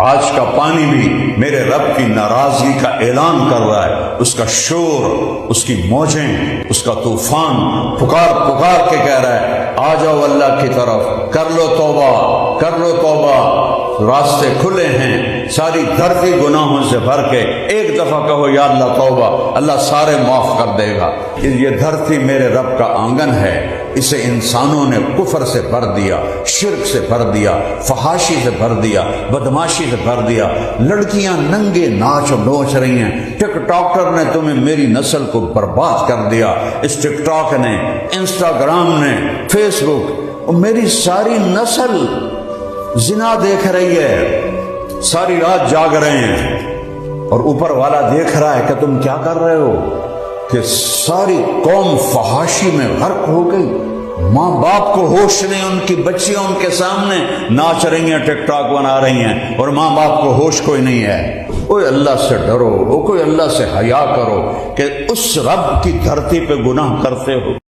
آج کا پانی بھی میرے رب کی ناراضگی کا اعلان کر رہا ہے، اس کا شور، اس کی موجیں، اس کا طوفان پکار پکار کے کہہ رہا ہے آ جاؤ اللہ کی طرف، کر لو توبہ، کر لو توبہ، راستے کھلے ہیں، ساری دھرتی گناہوں سے بھر کے ایک دفعہ کہو یا اللہ توبہ، اللہ سارے معاف کر دے گا۔ یہ دھرتی میرے رب کا آنگن ہے، اسے انسانوں نے کفر سے بھر دیا، شرک سے بھر دیا، فحاشی سے بھر دیا، بدماشی سے بھر دیا، لڑکیاں ننگے ناچ نوچ رہی ہیں، ٹک ٹاکر نے تمہیں میری نسل کو برباد کر دیا، اس ٹک ٹاک نے، انسٹاگرام نے، فیس بک، اور میری ساری نسل زنا دیکھ رہی ہے، ساری رات جاگ رہے ہیں، اور اوپر والا دیکھ رہا ہے کہ تم کیا کر رہے ہو، کہ ساری قوم فحاشی میں غرق ہو گئی، ماں باپ کو ہوش نہیں، ان کی بچیاں ان کے سامنے ناچ رہی ہیں، ٹک ٹاک بنا رہی ہیں، اور ماں باپ کو ہوش کوئی نہیں ہے۔ کوئی اللہ سے ڈرو، کوئی اللہ سے حیا کرو کہ اس رب کی دھرتی پہ گناہ کرتے ہو۔